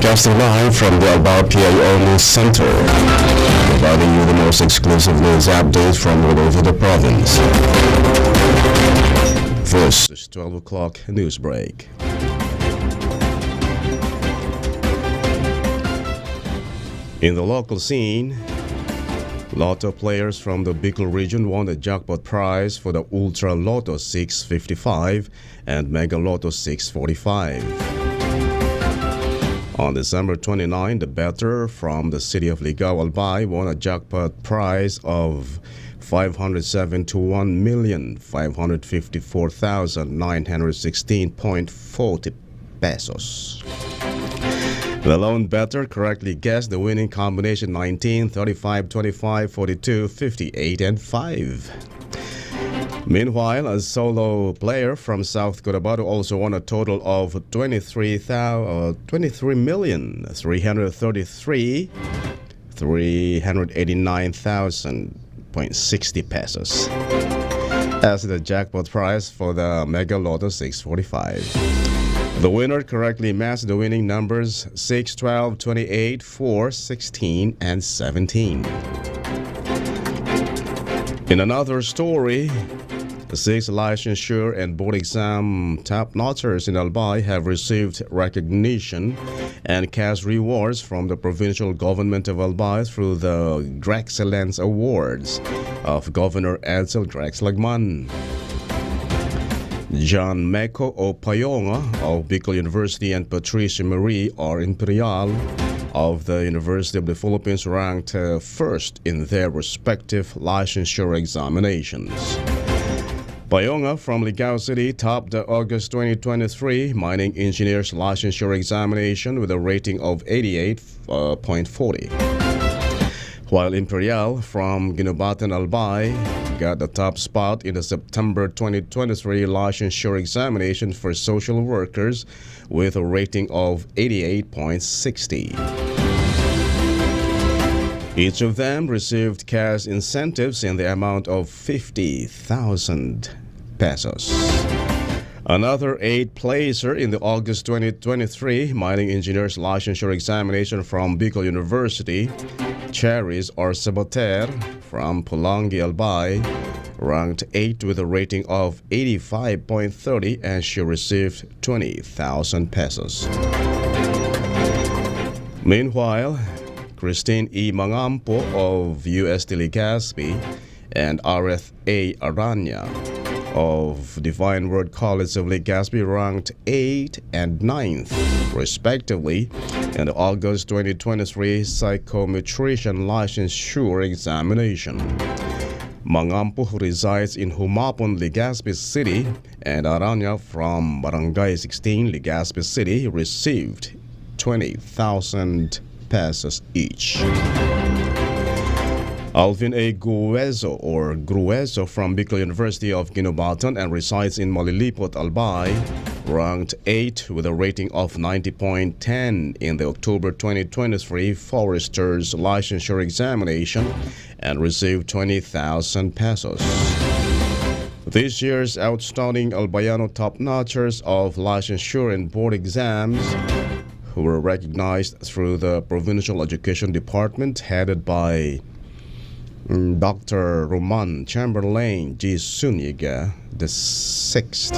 Broadcasting live from the Albay Pio News Center, providing you the most exclusive news updates from all over the province. This is 12 o'clock Newsbreak. In the local scene, Lotto players from the Bicol region won a jackpot prize for the Ultra Lotto 655 and Mega Lotto 645. On December 29, the bettor from the city of Ligao, Albay won a jackpot prize of 571,554,916.40 pesos. The lone bettor correctly guessed the winning combination 19, 35, 25, 42, 58, and 5. Meanwhile, a solo player from South Cotabato also won a total of 23,389,000.60 pesos as the jackpot prize for the Mega Lotto 645. The winner correctly matched the winning numbers 6, 12, 28, 4, 16, and 17. In another story, 6 licensure and board exam top-notchers in Albay have received recognition and cash rewards from the provincial government of Albay through the Grexcellence Awards of Governor Edsel Grexlagman. John Meko O. Payonga of Bicol University and Patricia Marie R. Imperial of the University of the Philippines ranked first in their respective licensure examinations. Payonga from Ligao City topped the August 2023 Mining Engineers Licensure Examination with a rating of 88.40. While Imperial from Ginubatan Albay got the top spot in the September 2023 Licensure Examination for Social Workers with a rating of 88.60. Each of them received cash incentives in the amount of 50,000 pesos. Another 8th-placer in the August 2023 Mining Engineers Licensure Examination from Bicol University, Charis or Sabater from Pulangi Albay, ranked 8th with a rating of 85.30 and she received 20,000 pesos. Meanwhile, Christine E. Mangampo of UST Legazpi and Areth A. Aranya of Divine Word College of Legazpi ranked 8th and 9th, respectively, in the August 2023 Psychometrician Licensure Examination. Mangampo, who resides in Humapon, Legazpi City, and Aranya from Barangay 16, Legazpi City, received 20,000 pesos each. Alvin A. Gruezo from Bicol University of Ginubatan and resides in Malilipot, Albay, ranked 8th with a rating of 90.10 in the October 2023 Forester's Licensure Examination and received 20,000 pesos. This year's outstanding Albayano top-notchers of licensure and board exams who were recognized through the Provincial Education Department headed by Dr. Roman Chamberlain G. Suniga the 6th.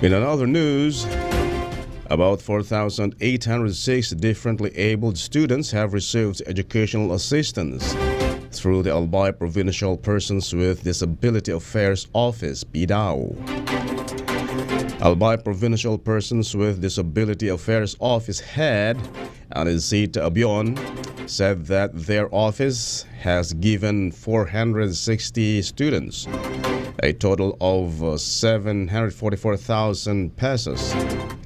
In another news, about 4,806 differently abled students have received educational assistance through the Albay Provincial Persons with Disability Affairs Office, PDAO. Albay Provincial Persons with Disability Affairs Office head Anisita Abion said that their office has given 460 students a total of 744,000 pesos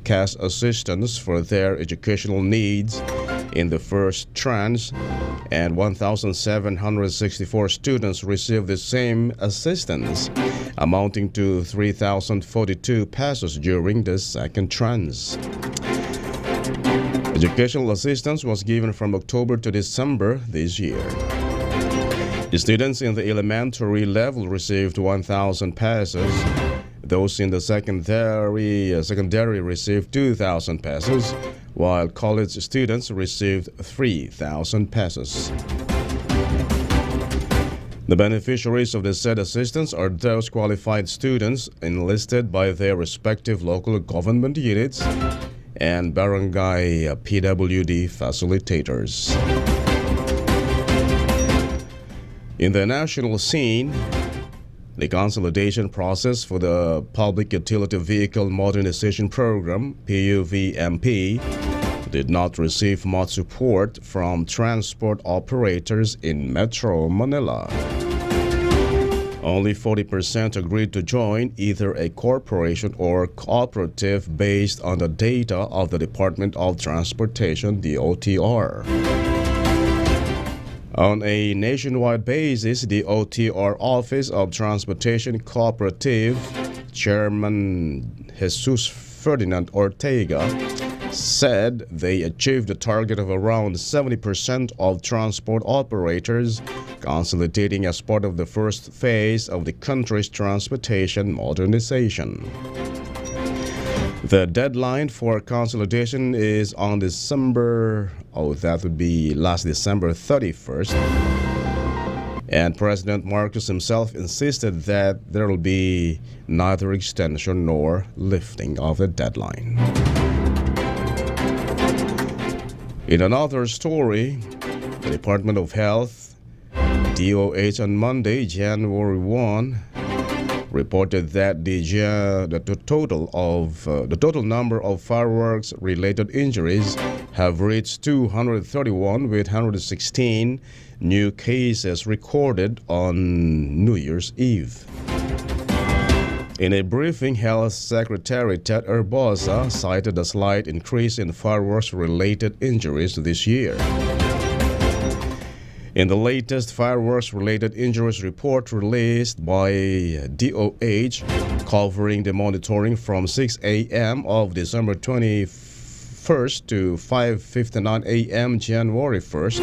cash assistance for their educational needs in the first tranche, and 1,764 students received the same assistance, amounting to 3,042 pesos during the second tranche. Educational assistance was given from October to December this year. Students in the elementary level received 1,000 pesos. Those in the secondary received 2,000 pesos, while college students received 3,000 pesos. The beneficiaries of the said assistance are those qualified students enlisted by their respective local government units and barangay PWD facilitators. In the national scene, the consolidation process for the Public Utility Vehicle Modernization Program, PUVMP, did not receive much support from transport operators in Metro Manila. Only 40% agreed to join either a corporation or cooperative based on the data of the Department of Transportation, DOTR. On a nationwide basis, the OTR Office of Transportation Cooperative Chairman Jesus Ferdinand Ortega said they achieved a target of around 70% of transport operators, consolidating as part of the first phase of the country's transportation modernization. The deadline for consolidation is on that would be last December 31st. And President Marcos himself insisted that there will be neither extension nor lifting of the deadline. In another story, the Department of Health, DOH, on Monday, January 1, reported that the total number of fireworks-related injuries have reached 231, with 116 new cases recorded on New Year's Eve. In a briefing, Health Secretary Ted Urbosa cited a slight increase in fireworks-related injuries this year. In the latest fireworks-related injuries report released by DOH, covering the monitoring from 6 a.m. of December 21st to 5:59 a.m. January 1st,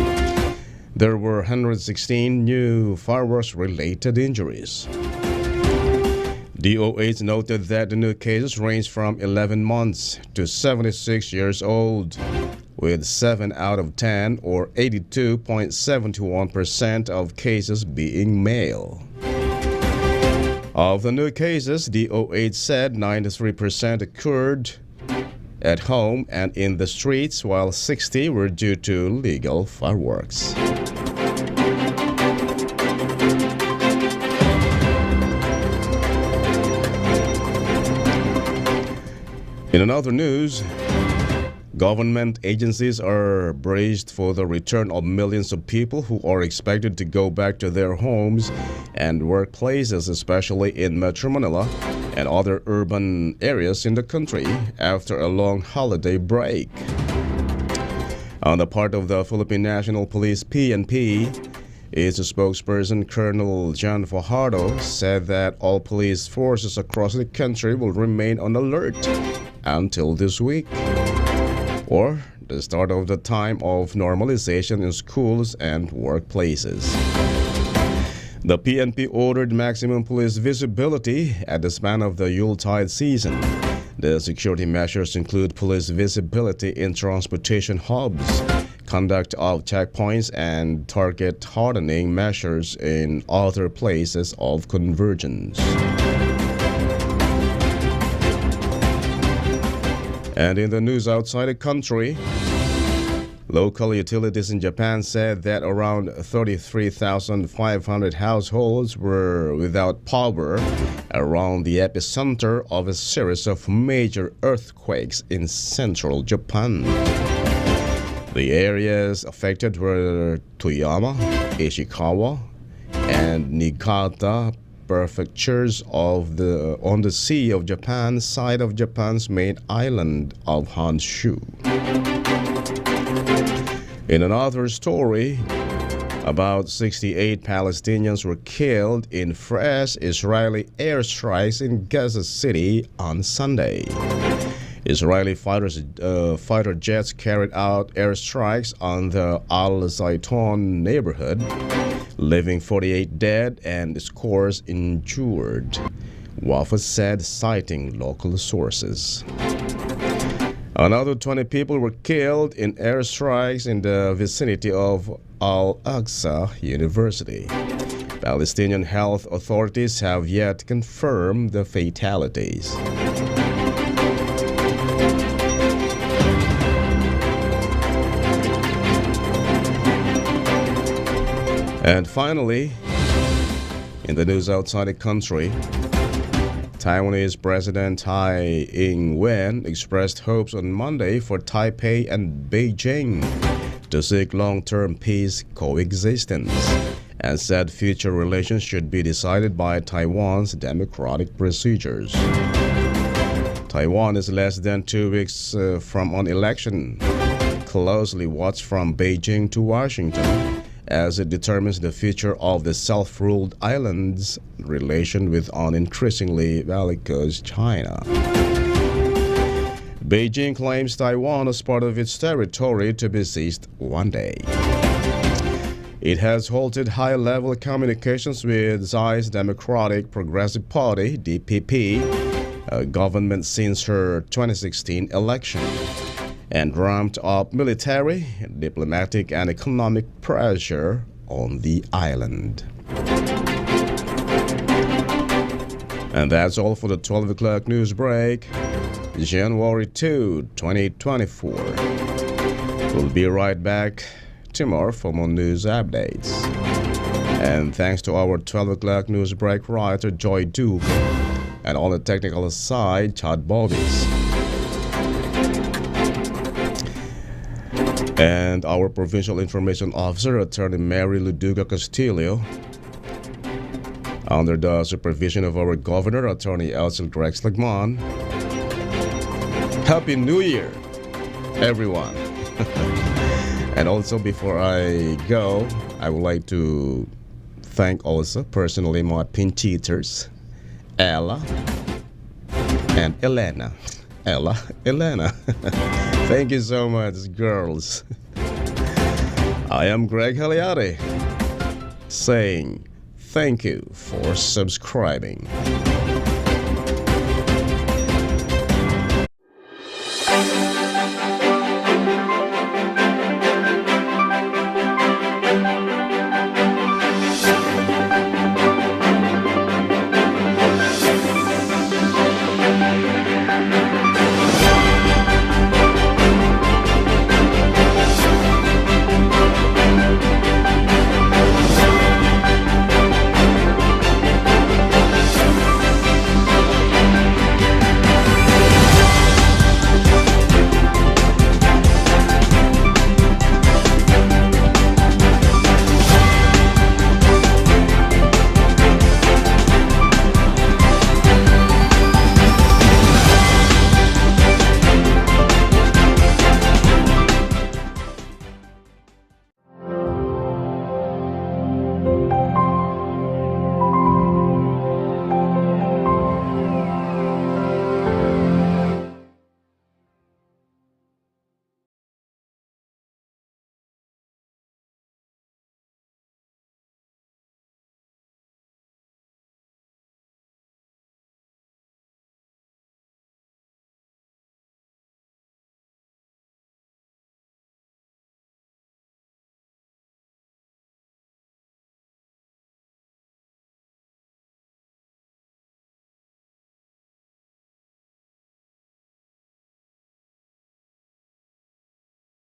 there were 116 new fireworks-related injuries. DOH noted that the new cases range from 11 months to 76 years old, with 7 out of 10, or 82.71% of cases being male. Of the new cases, DOH said 93% occurred at home and in the streets, while 60 were due to legal fireworks. In another news, government agencies are braced for the return of millions of people who are expected to go back to their homes and workplaces, especially in Metro Manila and other urban areas in the country after a long holiday break. On the part of the Philippine National Police PNP, its spokesperson Colonel John Fajardo said that all police forces across the country will remain on alert until this week, or the start of the time of normalization in schools and workplaces. The PNP ordered maximum police visibility at the span of the Yuletide season. The security measures include police visibility in transportation hubs, conduct of checkpoints, and target hardening measures in other places of convergence. And in the news outside the country, local utilities in Japan said that around 33,500 households were without power around the epicenter of a series of major earthquakes in central Japan. The areas affected were Toyama, Ishikawa, and Niigata prefectures on the Sea of Japan side of Japan's main island of Honshu. In another story, about 68 Palestinians were killed in fresh Israeli airstrikes in Gaza City on Sunday. Israeli fighter jets carried out airstrikes on the Al Zaytun neighborhood, leaving 48 dead and scores injured, Wafa said, citing local sources. Another 20 people were killed in airstrikes in the vicinity of Al-Aqsa University. Palestinian health authorities have yet confirmed the fatalities. And finally, in the news outside the country, Taiwanese President Tsai Ing-wen expressed hopes on Monday for Taipei and Beijing to seek long-term peace coexistence, and said future relations should be decided by Taiwan's democratic procedures. Taiwan is less than 2 weeks from an election, closely watched from Beijing to Washington, as it determines the future of the self-ruled island's relation with an increasingly bellicose China. Beijing claims Taiwan as part of its territory to be seized one day. It has halted high-level communications with Tsai's Democratic Progressive Party, DPP, government since her 2016 election, and ramped up military, diplomatic, and economic pressure on the island. And that's all for the 12 o'clock news break, January 2, 2024. We'll be right back tomorrow for more news updates. And thanks to our 12 o'clock news break writer, Joy Duke, and on the technical side, Chad Bobbies. And our Provincial Information Officer, Attorney Mary Luduga Castillo, under the supervision of our Governor, Attorney Elsil Grex Lagman. Happy New Year, everyone. And also, before I go, I would like to thank also personally my pinch hitters, Ella and Elena. Elena. Thank you so much, girls. I am Greg Halliare, saying thank you for subscribing.